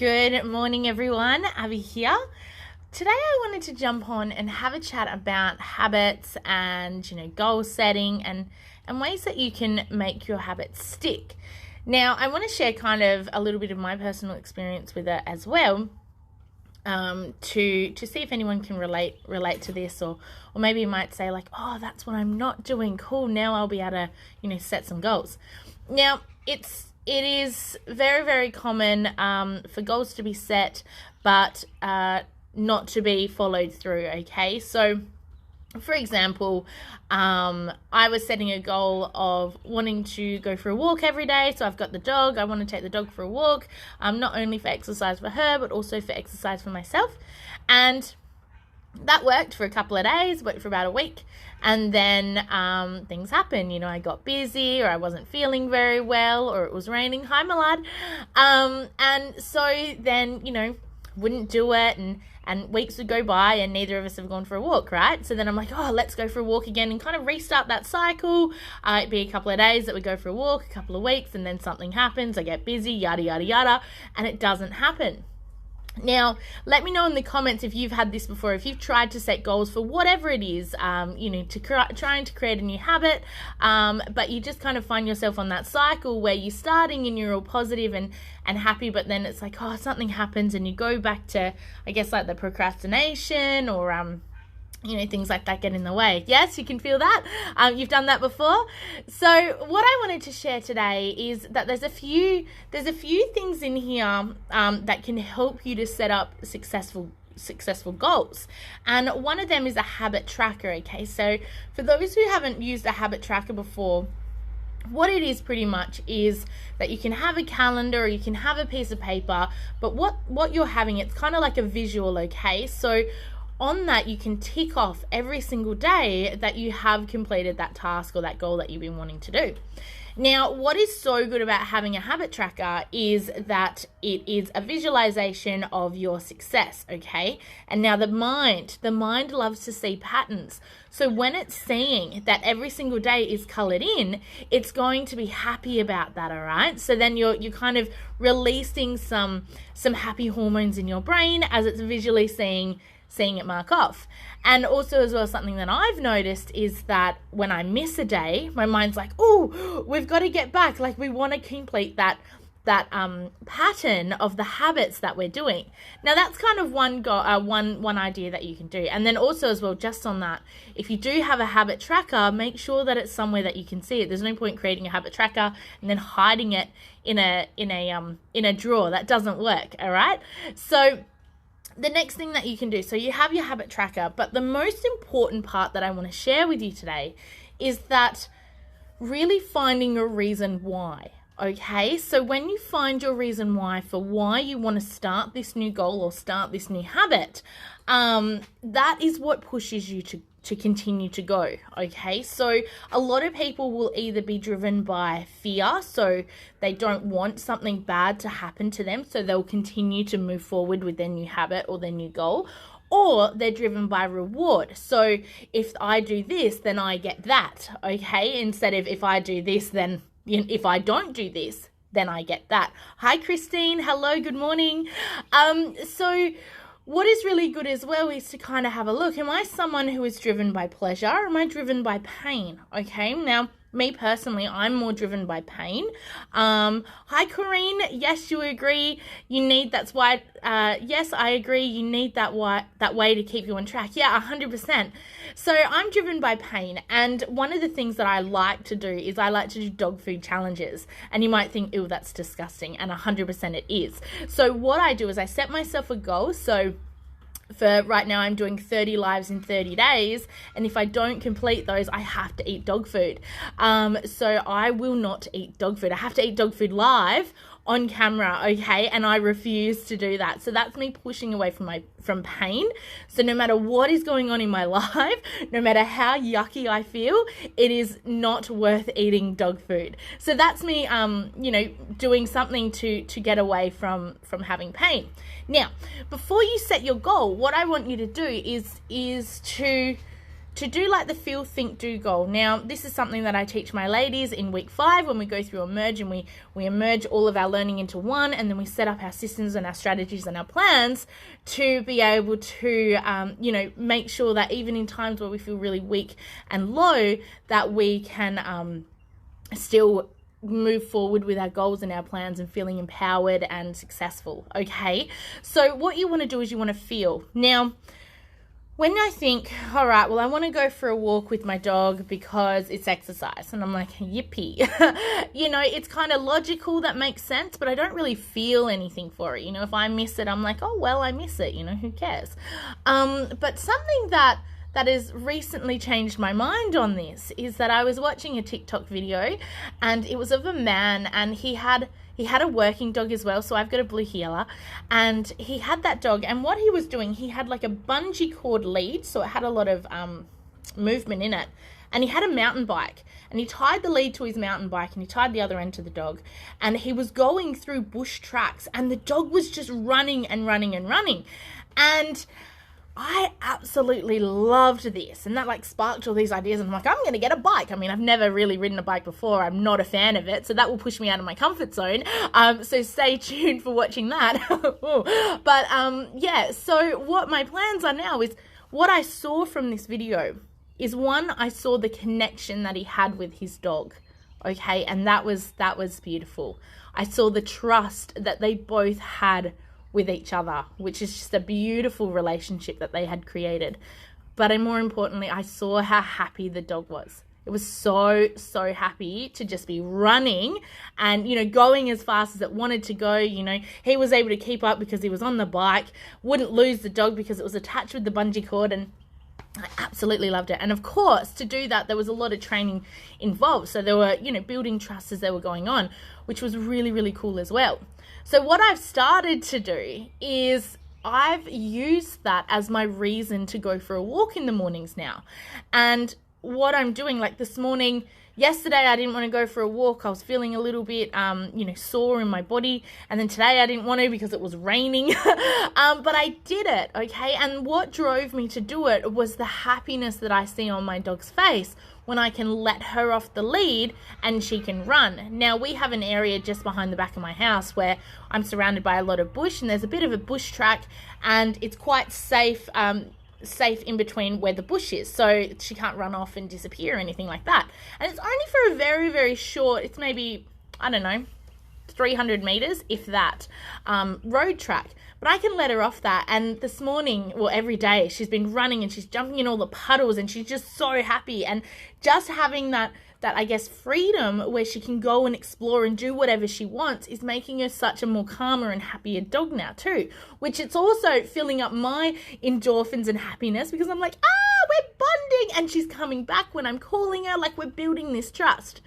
Good morning, everyone. Abby here. Today I wanted to jump on and have a chat about habits and, goal setting and ways that you can make your habits stick. Now, I want to share kind of a little bit of my personal experience with it as well, to see if anyone can relate to this, or maybe you might say like, oh, that's what I'm not doing. Cool. Now I'll be able to, set some goals. Now, it is very, very common for goals to be set, but not to be followed through, okay? So, for example, I was setting a goal of wanting to go for a walk every day. So I've got the dog. I want to take the dog for a walk, not only for exercise for her, but also for exercise for myself. And that worked for a couple of days, worked for about a week. And then things happened. I got busy, or I wasn't feeling very well, or it was raining. Hi, Milad. And so then, wouldn't do it, and weeks would go by and neither of us have gone for a walk, right? So then I'm like, oh, let's go for a walk again and kind of restart that cycle. It'd be a couple of days that we go for a walk, a couple of weeks, and then something happens. I get busy, yada, yada, yada, and it doesn't happen. Now, let me know in the comments if you've had this before, if you've tried to set goals for whatever it is, trying to create a new habit, but you just kind of find yourself on that cycle where you're starting and you're all positive and happy, but then it's like, oh, something happens and you go back to, I guess, like the procrastination or, things like that get in the way. Yes, you can feel that. You've done that before. So what I wanted to share today is that there's a few things in here that can help you to set up successful goals. And one of them is a habit tracker, okay? So for those who haven't used a habit tracker before, what it is pretty much is that you can have a calendar or you can have a piece of paper, but what you're having, it's kind of like a visual, okay? So on that, you can tick off every single day that you have completed that task or that goal that you've been wanting to do. Now, what is so good about having a habit tracker is that it is a visualization of your success, okay? And now the mind loves to see patterns. So when it's seeing that every single day is colored in, it's going to be happy about that, all right? So then you're kind of releasing some happy hormones in your brain as it's visually seeing it mark off. And also as well, something that I've noticed is that when I miss a day, my mind's like, oh, we've got to get back. Like we want to complete that pattern of the habits that we're doing. Now that's kind of one idea that you can do. And then also as well, just on that, if you do have a habit tracker, make sure that it's somewhere that you can see it. There's no point creating a habit tracker and then hiding it in a drawer. That doesn't work. All right. So the next thing that you can do, so you have your habit tracker, but the most important part that I want to share with you today is that really finding a reason why, okay? So when you find your reason why for why you want to start this new goal or start this new habit, that is what pushes you to continue to go, okay? So a lot of people will either be driven by fear, so they don't want something bad to happen to them, so they'll continue to move forward with their new habit or their new goal, or they're driven by reward. So if I do this, then I get that, okay? Instead of if I do this, then if I don't do this, then I get that. Hi, Christine. Hello, good morning. So what is really good as well is to kind of have a look. Am I someone who is driven by pleasure, or am I driven by pain? Okay, now me personally, I'm more driven by pain. Hi, Corinne. Yes, you agree. You need, that's why, yes, I agree. You need that way to keep you on track. Yeah, 100%. So I'm driven by pain. And one of the things that I like to do is I like to do dog food challenges. And you might think, ew, that's disgusting. And 100% it is. So what I do is I set myself a goal. So for right now, I'm doing 30 lives in 30 days. And if I don't complete those, I have to eat dog food. So I will not eat dog food. I have to eat dog food live on camera, okay? And I refuse to do that. So that's me pushing away from pain. So no matter what is going on in my life, no matter how yucky I feel, it is not worth eating dog food. So that's me, doing something to get away from having pain. Now, before you set your goal, what I want you to do is to to do like the feel, think, do goal. Now, this is something that I teach my ladies in week 5 when we go through Emerge, and we emerge all of our learning into one, and then we set up our systems and our strategies and our plans to be able to, make sure that even in times where we feel really weak and low, that we can still move forward with our goals and our plans and feeling empowered and successful. Okay, so what you want to do is you want to feel. Now, when I think, all right, well, I want to go for a walk with my dog because it's exercise, and I'm like, yippee. It's kind of logical, that makes sense, but I don't really feel anything for it. If I miss it, I'm like, oh, well, I miss it, who cares? But something that has recently changed my mind on this is that I was watching a TikTok video, and it was of a man, and he had a working dog as well. So I've got a blue heeler, and he had that dog, and what he was doing, he had like a bungee cord lead, so it had a lot of movement in it, and he had a mountain bike, and he tied the lead to his mountain bike, and he tied the other end to the dog, and he was going through bush tracks, and the dog was just running and running and running, and I absolutely loved this, and that like sparked all these ideas, and I'm like, I'm going to get a bike. I mean, I've never really ridden a bike before. I'm not a fan of it, so that will push me out of my comfort zone. So stay tuned for watching that. But so what my plans are now is, what I saw from this video is, one, I saw the connection that he had with his dog. Okay, and that was beautiful. I saw the trust that they both had with each other, which is just a beautiful relationship that they had created. But more importantly, I saw how happy the dog was. It was so happy to just be running and, going as fast as it wanted to go. He was able to keep up because he was on the bike, wouldn't lose the dog because it was attached with the bungee cord, and I absolutely loved it. And of course, to do that, there was a lot of training involved. So there were, building trust as they were going on, which was really, really cool as well. So what I've started to do is I've used that as my reason to go for a walk in the mornings now. And what I'm doing, like this morning, yesterday I didn't want to go for a walk. I was feeling a little bit, sore in my body. And then today I didn't want to because it was raining. But I did it, okay? And what drove me to do it was the happiness that I see on my dog's face when I can let her off the lead and she can run. Now, we have an area just behind the back of my house where I'm surrounded by a lot of bush, and there's a bit of a bush track, and it's quite safe in between where the bush is, so she can't run off and disappear or anything like that. And it's only for a very, very short, it's maybe, 300 meters, if that, road track. But I can let her off that. And this morning, well, every day, she's been running and she's jumping in all the puddles, and she's just so happy. And just having that I guess, freedom where she can go and explore and do whatever she wants is making her such a more calmer and happier dog now too, which it's also filling up my endorphins and happiness, because I'm like, we're bonding, and she's coming back when I'm calling her, like we're building this trust.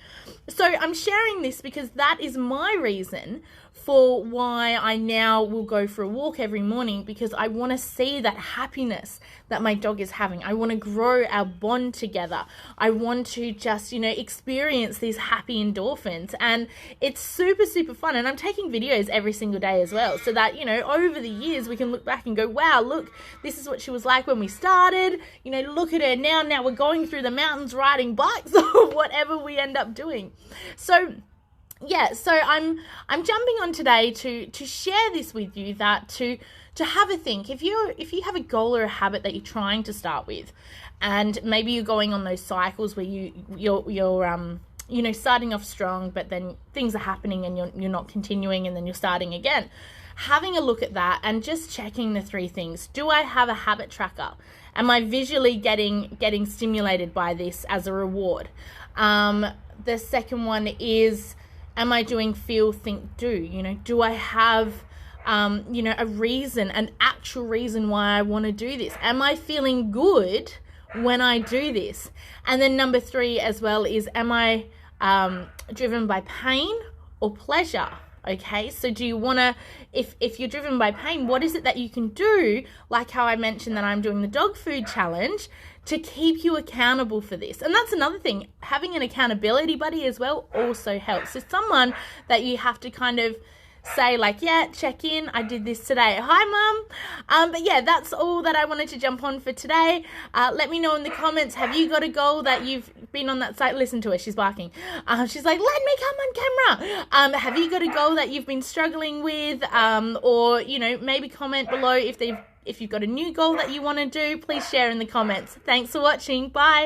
So I'm sharing this because that is my reason for why I now will go for a walk every morning, because I want to see that happiness that my dog is having. I want to grow our bond together. I want to just, experience these happy endorphins, and it's super, super fun. And I'm taking videos every single day as well, so that, over the years we can look back and go, wow, look, this is what she was like when we started. Look at her now. Now we're going through the mountains riding bikes or whatever we end up doing. So I'm jumping on today to share this with you, that to have a think. If you have a goal or a habit that you're trying to start with, and maybe you're going on those cycles where you're starting off strong, but then things are happening and you're not continuing, and then you're starting again. Having a look at that and just checking the 3 things. Do I have a habit tracker? Am I visually getting stimulated by this as a reward? The second one is, am I doing feel, think, do? Do I have, a reason, an actual reason why I want to do this? Am I feeling good when I do this? And then number 3 as well is, am I driven by pain or pleasure? Okay, so do you want to, if you're driven by pain, what is it that you can do, like how I mentioned that I'm doing the dog food challenge, to keep you accountable for this? And that's another thing, having an accountability buddy as well also helps. So someone that you have to kind of say like, yeah, check in, I did this today. Hi, Mum. But yeah, that's all that I wanted to jump on for today. Let me know in the comments, have you got a goal that you've been on that site? Listen to her, she's barking. She's like, let me come on camera. Have you got a goal that you've been struggling with? Or, you know, maybe comment below if you've got a new goal that you want to do. Please share in the comments. Thanks for watching. Bye.